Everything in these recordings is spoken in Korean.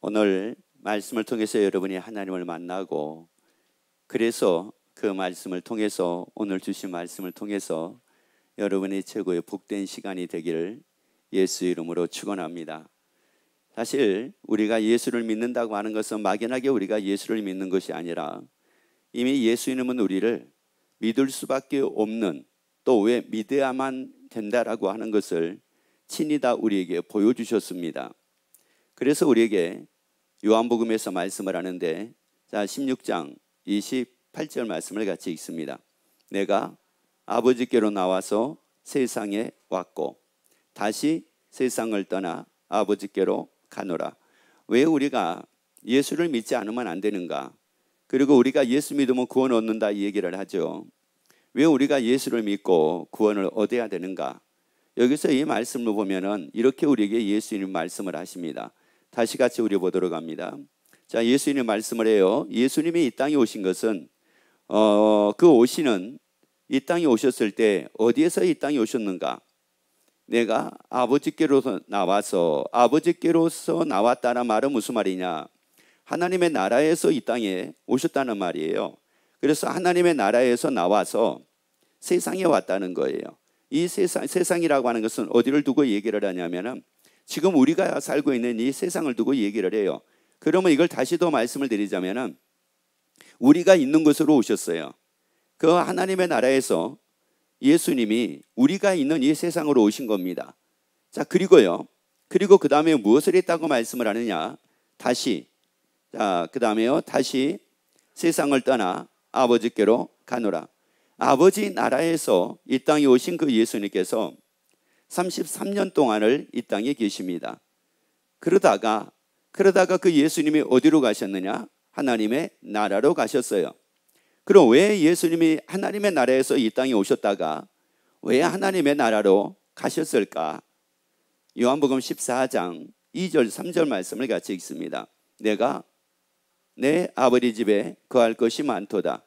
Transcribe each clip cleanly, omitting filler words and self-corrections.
오늘 말씀을 통해서 여러분이 하나님을 만나고, 그래서 그 말씀을 통해서, 오늘 주신 말씀을 통해서 여러분이 최고의 복된 시간이 되기를 예수 이름으로 축원합니다. 사실 우리가 예수를 믿는다고 하는 것은 막연하게 우리가 예수를 믿는 것이 아니라 이미 예수 이름은 우리를 믿을 수밖에 없는, 또 왜 믿어야만 된다라고 하는 것을 친히 다 우리에게 보여주셨습니다. 그래서 우리에게 요한복음에서 말씀을 하는데, 자 16장 28절 말씀을 같이 읽습니다. 내가 아버지께로 나와서 세상에 왔고 다시 세상을 떠나 아버지께로 가노라. 왜 우리가 예수를 믿지 않으면 안 되는가? 그리고 우리가 예수 믿으면 구원 얻는다 이 얘기를 하죠. 왜 우리가 예수를 믿고 구원을 얻어야 되는가? 여기서 이 말씀을 보면은 이렇게 우리에게 예수님 말씀을 하십니다. 다시 같이 우리 보도록 합니다. 자, 예수님 말씀을 해요. 예수님이 이 땅에 오신 것은 그 오시는 이 땅에 오셨을 때 어디에서 이 땅에 오셨는가? 내가 아버지께로서 나왔다는 말은 무슨 말이냐? 하나님의 나라에서 이 땅에 오셨다는 말이에요. 그래서 하나님의 나라에서 나와서 세상에 왔다는 거예요. 이 세상이라고 하는 것은 어디를 두고 얘기를 하냐면은 지금 우리가 살고 있는 이 세상을 두고 얘기를 해요. 그러면 이걸 다시 더 말씀을 드리자면은 우리가 있는 곳으로 오셨어요. 그 하나님의 나라에서 예수님이 우리가 있는 이 세상으로 오신 겁니다. 자, 그리고 그 다음에 무엇을 했다고 말씀을 하느냐? 다시 세상을 떠나 아버지께로 가노라. 아버지 나라에서 이 땅에 오신 그 예수님께서 33년 동안을 이 땅에 계십니다. 그러다가 그 예수님이 어디로 가셨느냐? 하나님의 나라로 가셨어요. 그럼 왜 예수님이 하나님의 나라에서 이 땅에 오셨다가 왜 하나님의 나라로 가셨을까? 요한복음 14장 2절 3절 말씀을 같이 읽습니다. 내가 내 아버지 집에 거할 것이 많도다.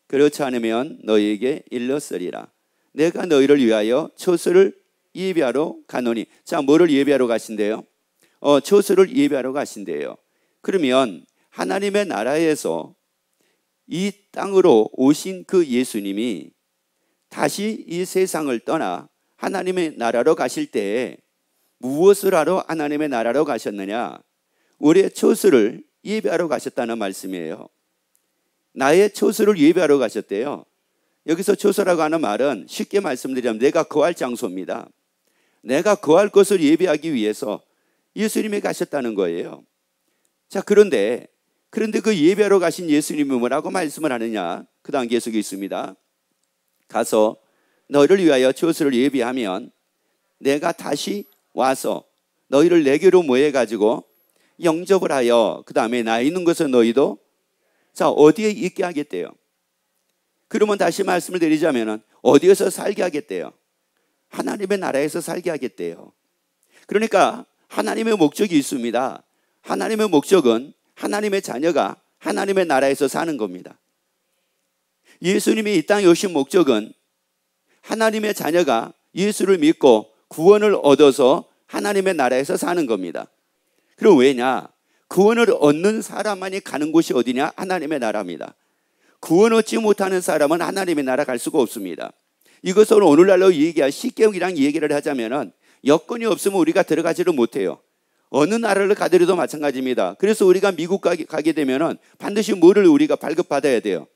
그렇지 않으면 너희에게 일렀으리라. 내가 너희를 위하여 처소를 예비하러 가노니. 자, 뭐를 예비하러 가신대요? 처소를 예비하러 가신대요. 그러면 하나님의 나라에서 이 땅으로 오신 그 예수님이 다시 이 세상을 떠나 하나님의 나라로 가실 때 무엇을 하러 하나님의 나라로 가셨느냐? 우리의 처소를 예비하러 가셨다는 말씀이에요. 나의 처소를 예비하러 가셨대요. 여기서 처소라고 하는 말은 쉽게 말씀드리면 내가 거할 장소입니다. 내가 거할 것을 예비하기 위해서 예수님이 가셨다는 거예요. 자, 그런데 그 예배하러 가신 예수님이 뭐라고 말씀을 하느냐? 그 다음 계속 있습니다. 가서 너희를 위하여 처소를 예비하면 내가 다시 와서 너희를 내게로 모여가지고 영접을 하여 그 다음에 나 있는 곳에 너희도 자 어디에 있게 하겠대요? 그러면 다시 말씀을 드리자면 어디에서 살게 하겠대요? 하나님의 나라에서 살게 하겠대요. 그러니까 하나님의 목적이 있습니다. 하나님의 목적은 하나님의 자녀가 하나님의 나라에서 사는 겁니다. 예수님이 이 땅에 오신 목적은 하나님의 자녀가 예수를 믿고 구원을 얻어서 하나님의 나라에서 사는 겁니다. 그리고 왜냐? 구원을 얻는 사람만이 가는 곳이 어디냐? 하나님의 나라입니다. 구원 얻지 못하는 사람은 하나님의 나라 갈 수가 없습니다. 이것을 오늘날로 쉽게 얘기를 하자면 여건이 없으면 우리가 들어가지를 못해요. 어느 나라를 가더라도 마찬가지입니다. 그래서 우리가 미국 가게 되면 반드시 뭐를 우리가 발급받아야 돼요?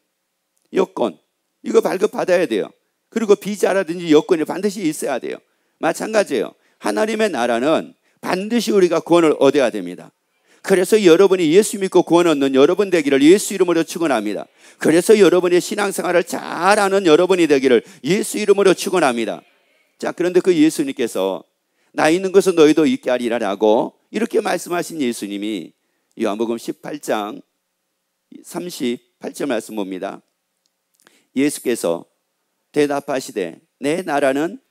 여건. 이거 발급받아야 돼요. 그리고 비자라든지 여건이 반드시 있어야 돼요. 마찬가지예요. 하나님의 나라는 반드시 우리가 구원을 얻어야 됩니다. 그래서 여러분이 예수 믿고 구원 얻는 여러분 되기를 예수 이름으로 축원합니다. 그래서 여러분의 신앙생활을 잘하는 여러분이 되기를 예수 이름으로 축원합니다. 자, 그런데 그 예수님께서 나 있는 것은 너희도 있게 하리라라고 이렇게 말씀하신 예수님이 요한복음 18장 38절 말씀 봅니다. 예수께서 대답하시되 내 나라는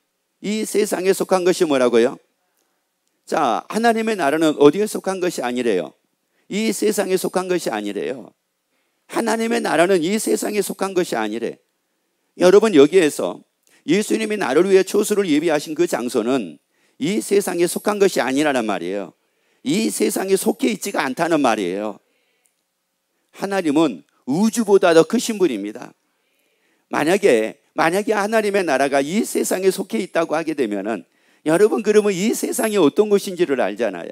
이 세상에 속한 것이 뭐라고요? 자, 하나님의 나라는 어디에 속한 것이 아니래요. 이 세상에 속한 것이 아니래요. 하나님의 나라는 이 세상에 속한 것이 아니래. 여러분, 여기에서 예수님이 나를 위해 처소를 예비하신 그 장소는 이 세상에 속한 것이 아니라는 말이에요. 이 세상에 속해 있지가 않다는 말이에요. 하나님은 우주보다 더 크신 분입니다. 만약에 하나님의 나라가 이 세상에 속해 있다고 하게 되면은 여러분, 그러면 이 세상이 어떤 것인지를 알잖아요.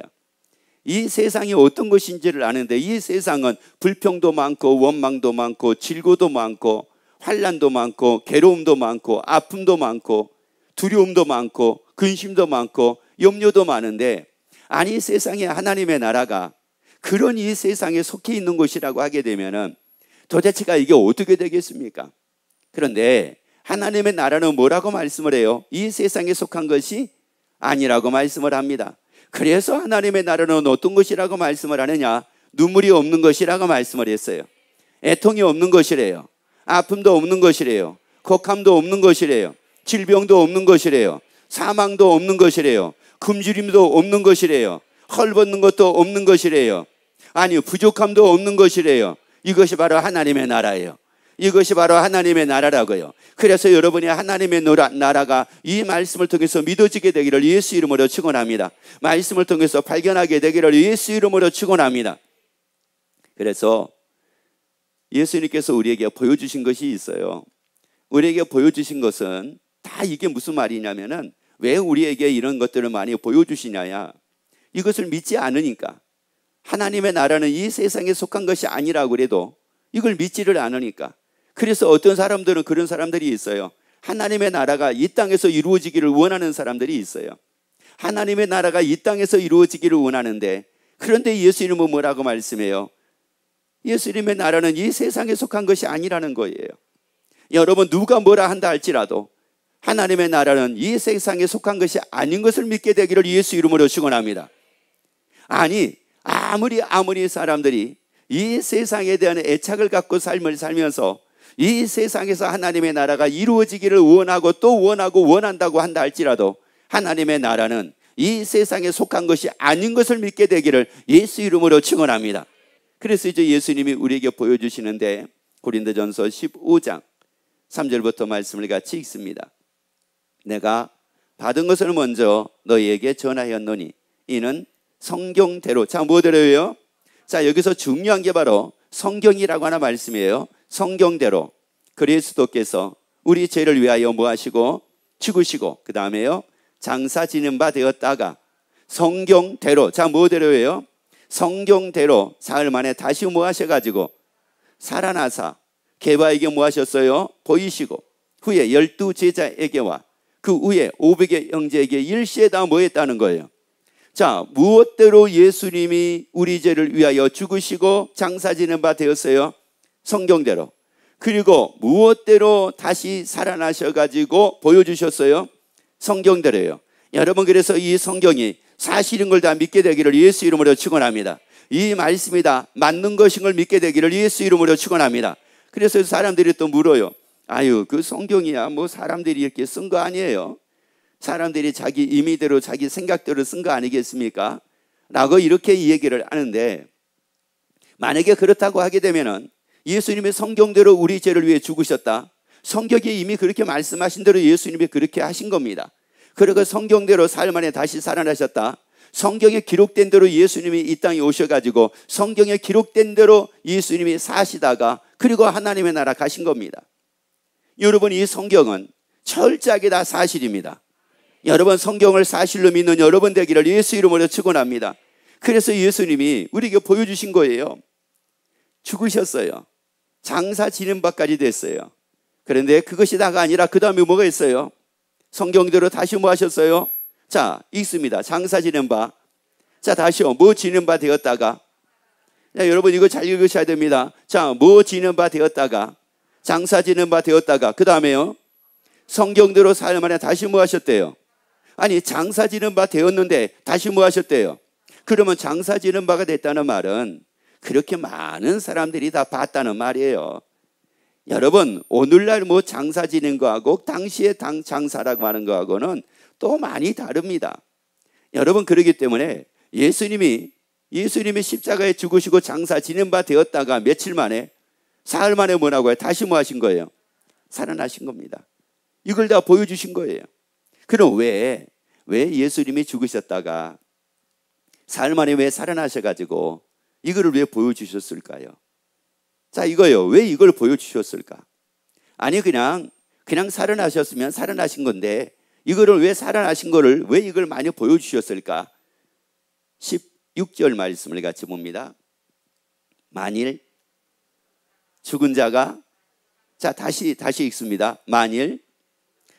이 세상이 어떤 것인지를 아는데, 이 세상은 불평도 많고 원망도 많고 질고도 많고 환난도 많고 괴로움도 많고 아픔도 많고 두려움도 많고 근심도 많고 염려도 많은데, 아니 세상에 하나님의 나라가 그런 이 세상에 속해 있는 곳이라고 하게 되면은 도대체가 이게 어떻게 되겠습니까? 그런데 하나님의 나라는 뭐라고 말씀을 해요? 이 세상에 속한 것이 아니라고 말씀을 합니다. 그래서 하나님의 나라는 어떤 것이라고 말씀을 하느냐? 눈물이 없는 것이라고 말씀을 했어요. 애통이 없는 것이래요. 아픔도 없는 것이래요. 곡함도 없는 것이래요. 질병도 없는 것이래요. 사망도 없는 것이래요. 굶주림도 없는 것이래요. 헐벗는 것도 없는 것이래요. 아니, 부족함도 없는 것이래요. 이것이 바로 하나님의 나라예요. 이것이 바로 하나님의 나라라고요. 그래서 여러분이 하나님의 나라가 이 말씀을 통해서 믿어지게 되기를 예수 이름으로 축원합니다. 말씀을 통해서 발견하게 되기를 예수 이름으로 축원합니다. 그래서 예수님께서 우리에게 보여주신 것이 있어요. 우리에게 보여주신 것은 다 이게 무슨 말이냐면은, 왜 우리에게 이런 것들을 많이 보여주시냐야, 이것을 믿지 않으니까. 하나님의 나라는 이 세상에 속한 것이 아니라고 그래도 이걸 믿지를 않으니까. 그래서 어떤 사람들은 그런 사람들이 있어요. 하나님의 나라가 이 땅에서 이루어지기를 원하는 사람들이 있어요. 하나님의 나라가 이 땅에서 이루어지기를 원하는데, 그런데 예수님은 뭐라고 말씀해요? 예수님의 나라는 이 세상에 속한 것이 아니라는 거예요. 여러분, 누가 뭐라 한다 할지라도 하나님의 나라는 이 세상에 속한 것이 아닌 것을 믿게 되기를 예수 이름으로 축원합니다. 아니, 아무리 사람들이 이 세상에 대한 애착을 갖고 삶을 살면서 이 세상에서 하나님의 나라가 이루어지기를 원하고 또 원한다고 한다 할지라도, 하나님의 나라는 이 세상에 속한 것이 아닌 것을 믿게 되기를 예수 이름으로 축원합니다. 그래서 이제 예수님이 우리에게 보여주시는데, 고린도전서 15장 3절부터 말씀을 같이 읽습니다. 내가 받은 것을 먼저 너희에게 전하였노니 이는 성경대로. 자, 뭐대로예요? 자, 여기서 중요한 게 바로 성경이라고 하는 말씀이에요. 성경대로 그리스도께서 우리 죄를 위하여 뭐 하시고 죽으시고, 그 다음에요, 장사 지는 바 되었다가 성경대로. 자, 뭐대로예요? 성경대로 사흘 만에 다시 뭐 하셔가지고 살아나사 게바에게 뭐 하셨어요? 보이시고, 후에 12제자에게와 그 후에 500의 형제에게 일시에 다 뭐 했다는 거예요? 자, 무엇대로 예수님이 우리 죄를 위하여 죽으시고 장사 지는 바 되었어요? 성경대로. 그리고 무엇대로 다시 살아나셔가지고 보여주셨어요? 성경대로예요. 여러분, 그래서 이 성경이 사실인 걸 다 믿게 되기를 예수 이름으로 축원합니다. 이 말씀이 다 맞는 것인 걸 믿게 되기를 예수 이름으로 축원합니다. 그래서 사람들이 또 물어요. 아유, 그 성경이야 뭐 사람들이 이렇게 쓴 거 아니에요? 사람들이 자기 임의대로 자기 생각대로 쓴 거 아니겠습니까? 라고 이렇게 얘기를 하는데, 만약에 그렇다고 하게 되면은 예수님의 성경대로 우리 죄를 위해 죽으셨다. 성경이 이미 그렇게 말씀하신 대로 예수님이 그렇게 하신 겁니다. 그리고 성경대로 사흘 만에 다시 살아나셨다. 성경에 기록된 대로 예수님이 이 땅에 오셔가지고 성경에 기록된 대로 예수님이 사시다가 그리고 하나님의 나라 가신 겁니다. 여러분, 이 성경은 철저하게 다 사실입니다. 여러분, 성경을 사실로 믿는 여러분 되기를 예수 이름으로 축원합니다. 그래서 예수님이 우리에게 보여주신 거예요. 죽으셨어요. 장사 지는 바까지 됐어요. 그런데 그것이 다가 아니라 그 다음에 뭐가 있어요? 성경대로 다시 뭐 하셨어요? 자, 읽습니다. 장사 지는 바. 자, 다시요. 뭐 지는 바 되었다가. 자, 여러분 이거 잘 읽으셔야 됩니다. 자, 뭐 지는 바 되었다가, 장사 지는 바 되었다가, 그 다음에요, 성경대로 사흘 만에 다시 뭐 하셨대요? 아니, 장사 지는 바 되었는데 다시 뭐 하셨대요? 그러면 장사 지는 바가 됐다는 말은 그렇게 많은 사람들이 다 봤다는 말이에요. 여러분, 오늘날 뭐 장사 지는 거하고 당시의 장사라고 하는 거하고는 또 많이 다릅니다. 여러분, 그렇기 때문에 예수님이 십자가에 죽으시고 장사 지는 바 되었다가 며칠 만에, 사흘 만에 뭐라고 해요? 다시 뭐 하신 거예요? 살아나신 겁니다. 이걸 다 보여주신 거예요. 그럼 왜 예수님이 죽으셨다가 사흘 만에 왜 살아나셔가지고 이거를 왜 보여주셨을까요? 자, 이거요. 왜 이걸 보여주셨을까? 아니, 그냥 살아나셨으면 살아나신 건데 이거를 왜 살아나신 거를 왜 이걸 많이 보여주셨을까? 16절 말씀을 같이 봅니다. 만일 죽은 자가, 자, 다시 읽습니다. 만일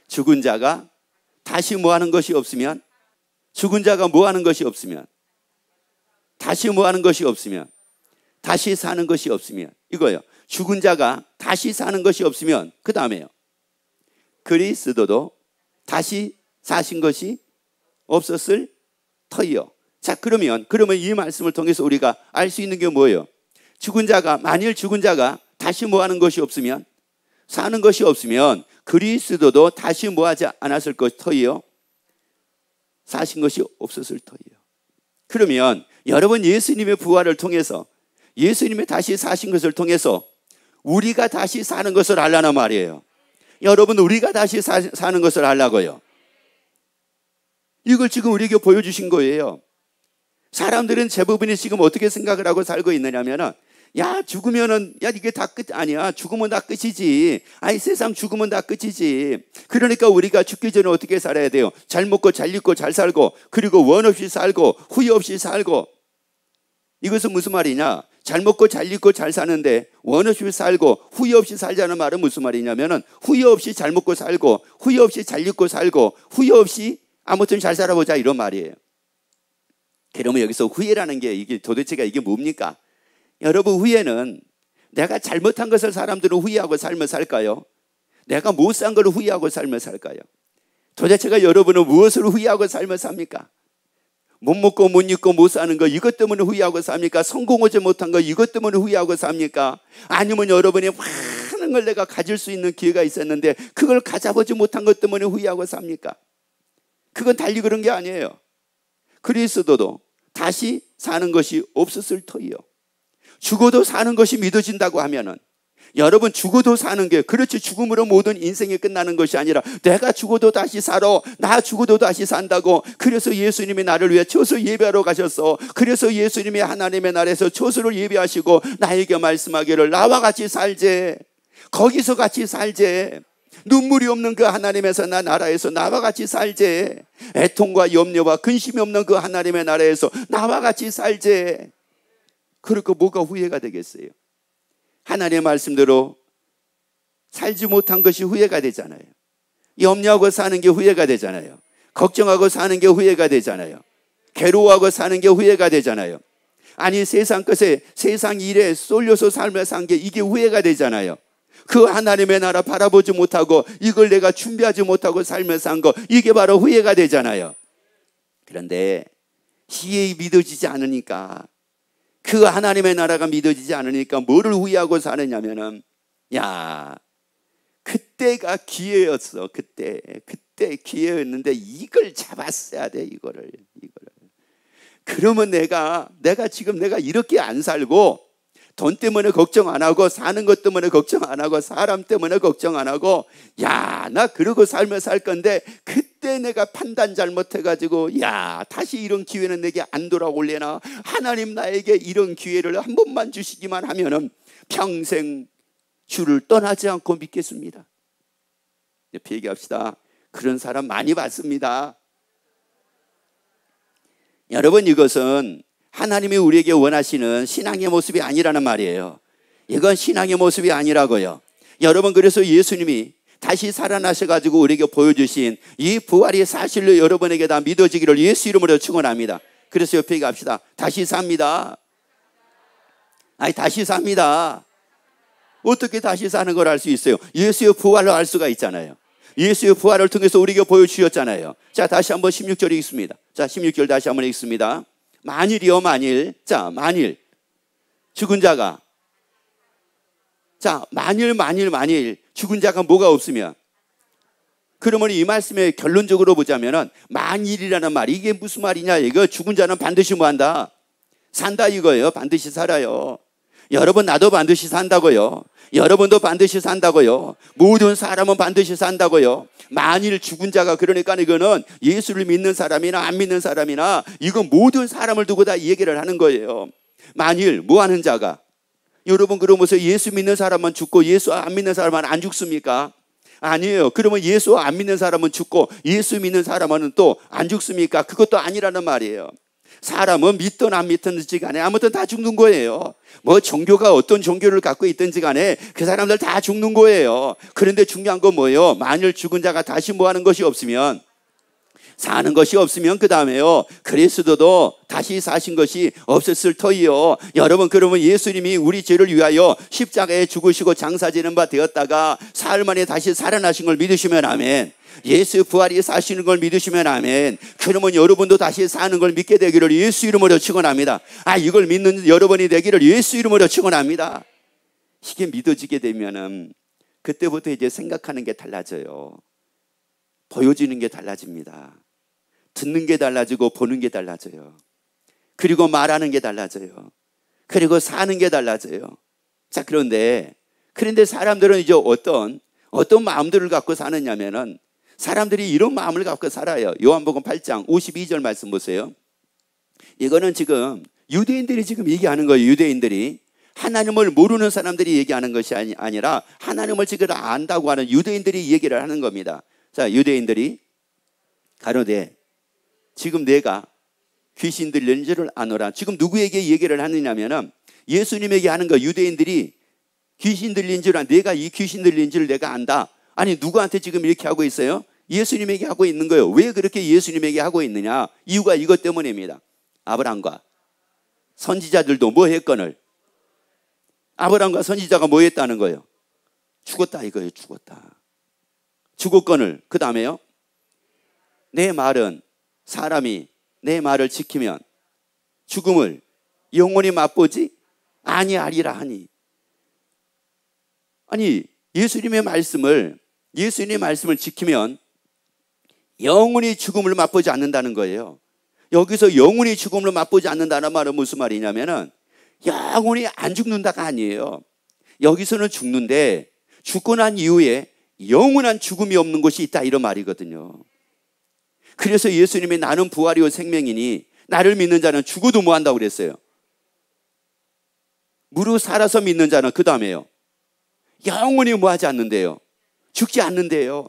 죽은 자가 다시 뭐 하는 것이 없으면, 죽은 자가 뭐 하는 것이 없으면, 다시 뭐 하는 것이 없으면, 다시 사는 것이 없으면, 이거요. 죽은 자가 다시 사는 것이 없으면, 그 다음에요. 그리스도도 다시 사신 것이 없었을 터이요. 자, 그러면 이 말씀을 통해서 우리가 알 수 있는 게 뭐예요? 만일 죽은 자가 다시 뭐 하는 것이 없으면, 사는 것이 없으면 그리스도도 다시 뭐 하지 않았을 것 터이요. 사신 것이 없었을 터이요. 그러면 여러분, 예수님의 부활을 통해서, 예수님의 다시 사신 것을 통해서 우리가 다시 사는 것을 알라는 말이에요. 여러분, 우리가 다시 사는 것을 알라고요. 이걸 지금 우리에게 보여주신 거예요. 사람들은 대부분이 지금 어떻게 생각을 하고 살고 있느냐면은, 야, 죽으면은, 야, 이게 다 끝 아니야. 죽으면 다 끝이지. 아니, 세상 죽으면 다 끝이지. 그러니까 우리가 죽기 전에 어떻게 살아야 돼요? 잘 먹고 잘 입고 잘 살고, 그리고 원 없이 살고 후회 없이 살고. 이것은 무슨 말이냐? 잘 먹고 잘 입고 잘 사는데 원 없이 살고 후회 없이 살자는 말은 무슨 말이냐면은, 후회 없이 잘 먹고 살고 후회 없이 잘 입고 살고 후회 없이 아무튼 잘 살아보자, 이런 말이에요. 그러면 여기서 후회라는 게 이게 도대체가 이게 뭡니까? 여러분, 후회는 내가 잘못한 것을 사람들은 후회하고 삶을 살까요? 내가 못 산 걸 후회하고 삶을 살까요? 도대체가 여러분은 무엇을 후회하고 삶을 삽니까? 못 먹고 못 입고 못 사는 거, 이것 때문에 후회하고 삽니까? 성공하지 못한 거, 이것 때문에 후회하고 삽니까? 아니면 여러분이 많은 걸 내가 가질 수 있는 기회가 있었는데 그걸 가져보지 못한 것 때문에 후회하고 삽니까? 그건 달리 그런 게 아니에요. 그리스도도 다시 사는 것이 없었을 터이요. 죽어도 사는 것이 믿어진다고 하면은, 여러분, 죽어도 사는 게, 그렇지, 죽음으로 모든 인생이 끝나는 것이 아니라 내가 죽어도 다시 살아, 나 죽어도 다시 산다고. 그래서 예수님이 나를 위해 초소 예배하러 가셨어. 그래서 예수님이 하나님의 나라에서 초소를 예배하시고 나에게 말씀하기를, 나와 같이 살제, 거기서 같이 살제, 눈물이 없는 그 하나님에서 나라에서 나와 같이 살제, 애통과 염려와 근심이 없는 그 하나님의 나라에서 나와 같이 살제. 그러니까 뭐가 후회가 되겠어요? 하나님의 말씀대로 살지 못한 것이 후회가 되잖아요. 염려하고 사는 게 후회가 되잖아요. 걱정하고 사는 게 후회가 되잖아요. 괴로워하고 사는 게 후회가 되잖아요. 아니, 세상 것에, 세상 일에 쏠려서 삶을 산 게 이게 후회가 되잖아요. 그 하나님의 나라 바라보지 못하고 이걸 내가 준비하지 못하고 삶을 산 거, 이게 바로 후회가 되잖아요. 그런데 이해 믿어지지 않으니까, 그 하나님의 나라가 믿어지지 않으니까 뭐를 후회하고 사느냐면은, 야, 그때가 기회였어. 그때 기회였는데 이걸 잡았어야 돼. 이거를. 그러면 내가 지금 내가 이렇게 안 살고, 돈 때문에 걱정 안 하고, 사는 것 때문에 걱정 안 하고, 사람 때문에 걱정 안 하고, 야, 나 그러고 살면 살 건데, 그때 내가 판단 잘못해가지고, 야, 다시 이런 기회는 내게 안 돌아올래나? 하나님 나에게 이런 기회를 한 번만 주시기만 하면은 평생 주를 떠나지 않고 믿겠습니다. 옆에 얘기합시다. 그런 사람 많이 봤습니다. 여러분, 이것은 하나님이 우리에게 원하시는 신앙의 모습이 아니라는 말이에요. 이건 신앙의 모습이 아니라고요. 여러분, 그래서 예수님이 다시 살아나셔가지고 우리에게 보여주신 이 부활이 사실로 여러분에게 다 믿어지기를 예수 이름으로 축원합니다. 그래서 옆에 갑시다. 다시 삽니다. 아니, 다시 삽니다. 어떻게 다시 사는 걸 알 수 있어요? 예수의 부활로 알 수가 있잖아요. 예수의 부활을 통해서 우리에게 보여주셨잖아요. 자, 다시 한번 16절 읽습니다. 자, 16절 다시 한번 읽습니다. 만일이요, 만일. 자, 만일 죽은 자가, 자, 만일 죽은 자가 뭐가 없으면, 그러면 이 말씀의 결론적으로 보자면은 만일이라는 말, 이게 무슨 말이냐? 이거 죽은 자는 반드시 뭐 한다? 산다 이거예요. 반드시 살아요. 여러분, 나도 반드시 산다고요. 여러분도 반드시 산다고요. 모든 사람은 반드시 산다고요. 만일 죽은 자가, 그러니까 이거는 예수를 믿는 사람이나 안 믿는 사람이나 이건 모든 사람을 두고 다 얘기를 하는 거예요. 만일 뭐 하는 자가, 여러분 그러면서 예수 믿는 사람만 죽고 예수 안 믿는 사람은 안 죽습니까? 아니에요. 그러면 예수 안 믿는 사람은 죽고 예수 믿는 사람은 또 안 죽습니까? 그것도 아니라는 말이에요. 사람은 믿든 안 믿든지 간에 아무튼 다 죽는 거예요. 뭐 종교가 어떤 종교를 갖고 있든지 간에 그 사람들 다 죽는 거예요. 그런데 중요한 건 뭐예요? 만일 죽은 자가 다시 뭐 하는 것이 없으면, 사는 것이 없으면 그 다음에요, 그리스도도 다시 사신 것이 없었을 터이요. 여러분, 그러면 예수님이 우리 죄를 위하여 십자가에 죽으시고 장사지는 바 되었다가 사흘 만에 다시 살아나신 걸 믿으시면 아멘. 예수 부활이 사시는 걸 믿으시면 아멘. 그러면 여러분도 다시 사는 걸 믿게 되기를 예수 이름으로 축원합니다. 이걸 믿는 여러분이 되기를 예수 이름으로 축원합니다. 이게 믿어지게 되면은 그때부터 이제 생각하는 게 달라져요. 보여지는 게 달라집니다. 듣는 게 달라지고 보는 게 달라져요. 그리고 말하는 게 달라져요. 그리고 사는 게 달라져요. 자, 그런데 사람들은 이제 어떤 마음들을 갖고 사느냐면은, 사람들이 이런 마음을 갖고 살아요. 요한복음 8장 52절 말씀 보세요. 이거는 지금 유대인들이 지금 얘기하는 거예요. 유대인들이 하나님을 모르는 사람들이 얘기하는 것이 아니라 하나님을 지금 안다고 하는 유대인들이 얘기를 하는 겁니다. 자, 유대인들이 가로되 지금 내가 귀신 들리는 줄을 아노라. 지금 누구에게 얘기를 하느냐면은 예수님에게 하는 거. 유대인들이 귀신 들린 줄, 내가 이 귀신 들린 줄 내가 안다. 아니, 누구한테 지금 이렇게 하고 있어요? 예수님에게 하고 있는 거예요. 왜 그렇게 예수님에게 하고 있느냐? 이유가 이것 때문입니다. 아브라함과 선지자들도 뭐 했거늘? 아브라함과 선지자가 뭐 했다는 거예요? 죽었다 이거예요. 죽었거늘. 그 다음에요, 내 말은, 사람이 내 말을 지키면 죽음을 영원히 맛보지 아니하리라 하니. 아니, 예수님의 말씀을 지키면 영원히 죽음을 맛보지 않는다는 거예요. 여기서 영원히 죽음을 맛보지 않는다는 말은 무슨 말이냐면은 영원히 안 죽는다가 아니에요. 여기서는 죽는데 죽고 난 이후에 영원한 죽음이 없는 것이 있다, 이런 말이거든요. 그래서 예수님이 나는 부활이요 생명이니 나를 믿는 자는 죽어도 뭐 한다고 그랬어요? 무릇 살아서 믿는 자는 그 다음에요, 영원히 뭐 하지 않는데요? 죽지 않는데요.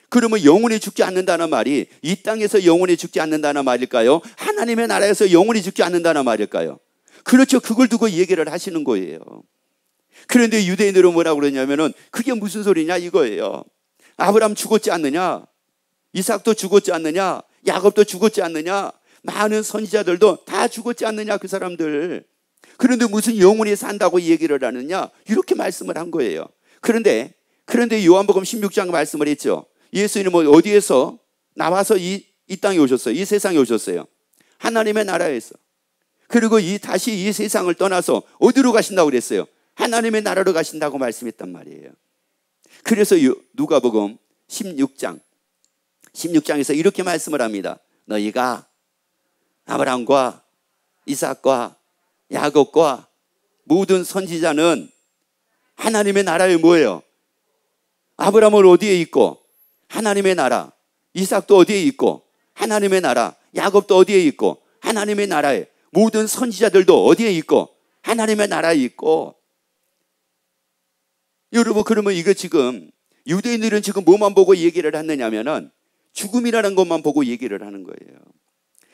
그러면 영원히 죽지 않는다는 말이 이 땅에서 영원히 죽지 않는다는 말일까요? 하나님의 나라에서 영원히 죽지 않는다는 말일까요? 그렇죠. 그걸 두고 얘기를 하시는 거예요. 그런데 유대인들은 뭐라고 그러냐면은 그게 무슨 소리냐 이거예요. 아브라함 죽었지 않느냐? 이삭도 죽었지 않느냐? 야곱도 죽었지 않느냐? 많은 선지자들도 다 죽었지 않느냐, 그 사람들. 그런데 무슨 영원히 산다고 얘기를 하느냐? 이렇게 말씀을 한 거예요. 그런데 요한복음 16장 말씀을 했죠. 예수님은 어디에서 나와서 이 땅에 오셨어요? 이 세상에 오셨어요. 하나님의 나라에서. 그리고 다시 이 세상을 떠나서 어디로 가신다고 그랬어요? 하나님의 나라로 가신다고 말씀했단 말이에요. 그래서 누가복음 16장에서 이렇게 말씀을 합니다. 너희가 아브라함과 이삭과 야곱과 모든 선지자는 하나님의 나라에 뭐예요? 아브라함은 어디에 있고? 하나님의 나라. 이삭도 어디에 있고? 하나님의 나라. 야곱도 어디에 있고? 하나님의 나라에. 모든 선지자들도 어디에 있고? 하나님의 나라에 있고. 여러분, 그러면 이거 지금 유대인들은 지금 뭐만 보고 얘기를 하느냐면은 죽음이라는 것만 보고 얘기를 하는 거예요.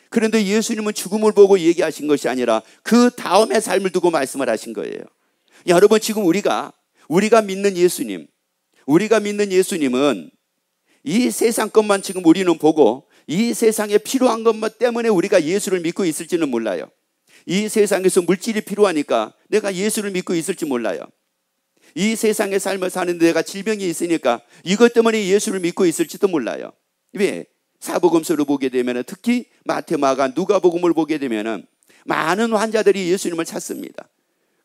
그런데 예수님은 죽음을 보고 얘기하신 것이 아니라 그 다음의 삶을 두고 말씀을 하신 거예요. 여러분, 지금 우리가 믿는 예수님은 이 세상 것만 지금 우리는 보고 이 세상에 필요한 것만 때문에 우리가 예수를 믿고 있을지는 몰라요. 이 세상에서 물질이 필요하니까 내가 예수를 믿고 있을지 몰라요. 이 세상의 삶을 사는데 내가 질병이 있으니까 이것 때문에 예수를 믿고 있을지도 몰라요. 왜? 사복음서를 보게 되면, 특히 마태, 마가, 누가복음을 보게 되면 많은 환자들이 예수님을 찾습니다.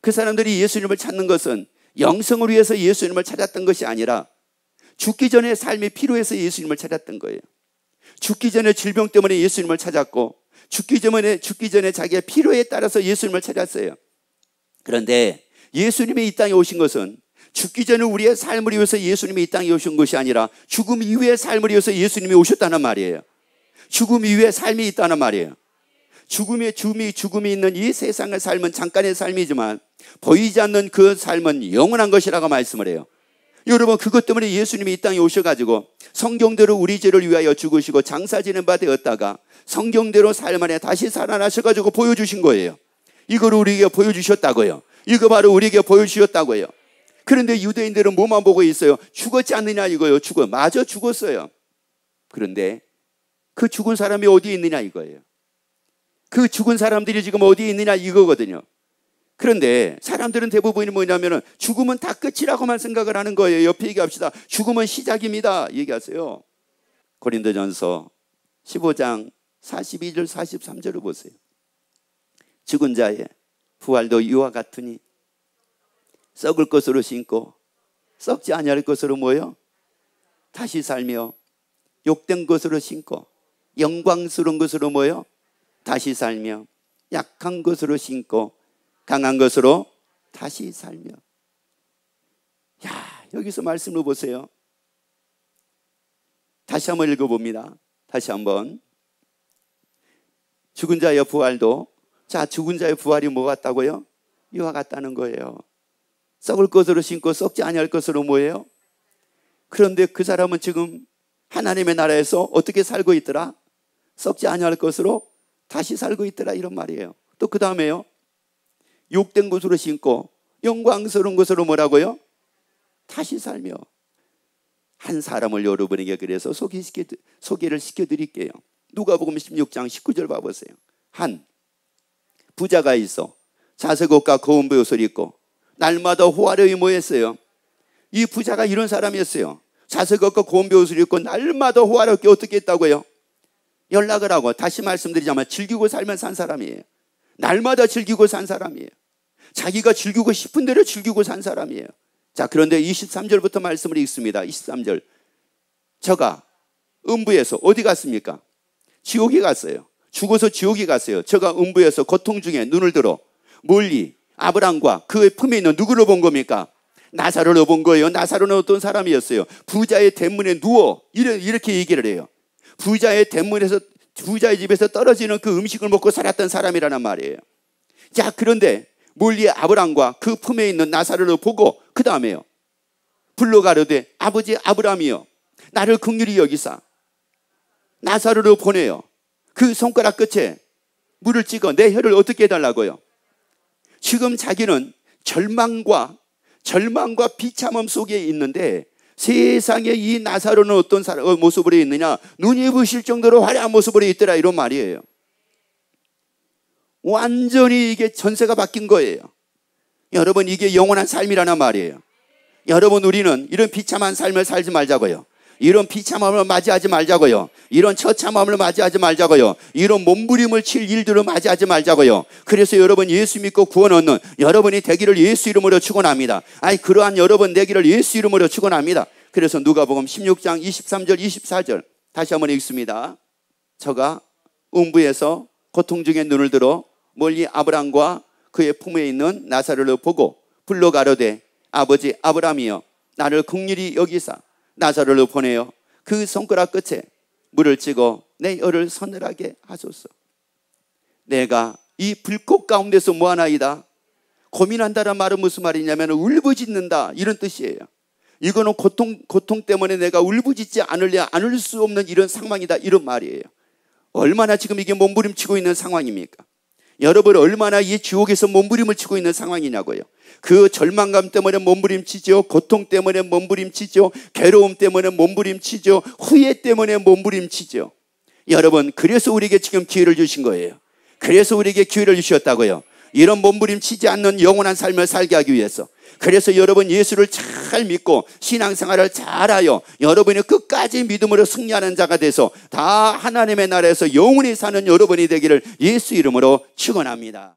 그 사람들이 예수님을 찾는 것은 영성을 위해서 예수님을 찾았던 것이 아니라 죽기 전에 삶이 필요해서 예수님을 찾았던 거예요. 죽기 전에 질병 때문에 예수님을 찾았고 죽기 전에 자기의 필요에 따라서 예수님을 찾았어요. 그런데 예수님이 이 땅에 오신 것은 죽기 전에 우리의 삶을 위해서 예수님이 이 땅에 오신 것이 아니라 죽음 이후의 삶을 위해서 예수님이 오셨다는 말이에요. 죽음 이후의 삶이 있다는 말이에요. 죽음이 있는 이 세상의 삶은 잠깐의 삶이지만 보이지 않는 그 삶은 영원한 것이라고 말씀을 해요. 여러분, 그것 때문에 예수님이 이 땅에 오셔가지고 성경대로 우리 죄를 위하여 죽으시고 장사지는 바 되었다가 성경대로 삶 안에 다시 살아나셔가지고 보여주신 거예요. 이걸 우리에게 보여주셨다고요. 이거 바로 우리에게 보여주셨다고요. 그런데 유대인들은 뭐만 보고 있어요? 죽었지 않느냐 이거예요. 맞아, 죽었어요. 그런데 그 죽은 사람이 어디에 있느냐 이거예요. 그 죽은 사람들이 지금 어디에 있느냐 이거거든요. 그런데 사람들은 대부분이 뭐냐면은 죽음은 다 끝이라고만 생각을 하는 거예요. 옆에 얘기합시다. 죽음은 시작입니다. 얘기하세요. 고린도전서 15장 42절 43절을 보세요. 죽은 자의 부활도 이와 같으니 썩을 것으로 심고 썩지 아니할 것으로 모여 다시 살며 욕된 것으로 심고 영광스러운 것으로 모여 다시 살며 약한 것으로 심고 강한 것으로 다시 살며. 야, 여기서 말씀을 보세요. 다시 한번 읽어봅니다. 다시 한번. 죽은 자의 부활도, 자, 죽은 자의 부활이 뭐 같다고요? 이와 같다는 거예요. 썩을 것으로 심고 썩지 아니할 것으로 뭐예요? 그런데 그 사람은 지금 하나님의 나라에서 어떻게 살고 있더라? 썩지 아니할 것으로 다시 살고 있더라, 이런 말이에요. 또 그 다음에요. 욕된 것으로 심고 영광스러운 것으로 뭐라고요? 다시 살며. 한 사람을 여러분에게 그래서 소개를 시켜드릴게요. 누가복음 16장 19절 봐보세요. 한 부자가 있어 자색옷과 고운 베옷을 입고 날마다 호화로이 모였어요. 이 부자가 이런 사람이었어요. 자색옷과 고운 베옷을 입고 날마다 호화롭게 어떻게 했다고요? 연락을 하고, 다시 말씀드리자면 즐기고 살면 산 사람이에요. 날마다 즐기고 산 사람이에요. 자기가 즐기고 싶은 대로 즐기고 산 사람이에요. 자, 그런데 23절부터 말씀을 읽습니다. 23절. 저가 음부에서 어디 갔습니까? 지옥에 갔어요. 죽어서 지옥에 갔어요. 저가 음부에서 고통 중에 눈을 들어 멀리 아브람과 그의 품에 있는 누구를 본 겁니까? 나사로를 본 거예요. 나사로는 어떤 사람이었어요? 부자의 대문에 누워 이렇게 얘기를 해요. 부자의 대문에서, 부자의 집에서 떨어지는 그 음식을 먹고 살았던 사람이라는 말이에요. 자, 그런데 멀리 아브람과 그 품에 있는 나사로를 보고 그 다음에요. 불러 가로되 아버지 아브람이여 나를 긍휼히 여기사 나사로를 보내요. 그 손가락 끝에 물을 찍어 내 혀를 어떻게 해달라고요? 지금 자기는 절망과 비참함 속에 있는데 세상에 이 나사로는 어떤 모습으로 있느냐? 눈이 부실 정도로 화려한 모습으로 있더라, 이런 말이에요. 완전히 이게 전세가 바뀐 거예요. 여러분, 이게 영원한 삶이라는 말이에요. 여러분, 우리는 이런 비참한 삶을 살지 말자고요. 이런 비참함을 맞이하지 말자고요. 이런 처참함을 맞이하지 말자고요. 이런 몸부림을 칠 일들을 맞이하지 말자고요. 그래서 여러분, 예수 믿고 구원 얻는 여러분이 되기를 예수 이름으로 축원합니다. 그러한 여러분 되기를 예수 이름으로 축원합니다. 그래서 누가복음 16장 23절 24절 다시 한번 읽습니다. 저가 음부에서 고통 중에 눈을 들어 멀리 아브람과 그의 품에 있는 나사로를 보고 불러 가로되 아버지 아브람이여 나를 긍휼히 여기사 나사로를 보내어 그 손가락 끝에 물을 찍어 내 혀를 서늘하게 하소서. 내가 이 불꽃 가운데서 뭐하나이다? 고민한다는 말은 무슨 말이냐면 울부짖는다, 이런 뜻이에요. 이거는 고통 때문에 내가 울부짖지 않을 수 없는 이런 상황이다, 이런 말이에요. 얼마나 지금 이게 몸부림치고 있는 상황입니까? 여러분, 얼마나 이 지옥에서 몸부림을 치고 있는 상황이냐고요. 그 절망감 때문에 몸부림치죠. 고통 때문에 몸부림치죠. 괴로움 때문에 몸부림치죠. 후회 때문에 몸부림치죠. 여러분, 그래서 우리에게 지금 기회를 주신 거예요. 그래서 우리에게 기회를 주셨다고요. 이런 몸부림치지 않는 영원한 삶을 살게 하기 위해서. 그래서 여러분, 예수를 잘 믿고 신앙생활을 잘하여 여러분이 끝까지 믿음으로 승리하는 자가 돼서 다 하나님의 나라에서 영원히 사는 여러분이 되기를 예수 이름으로 축원합니다.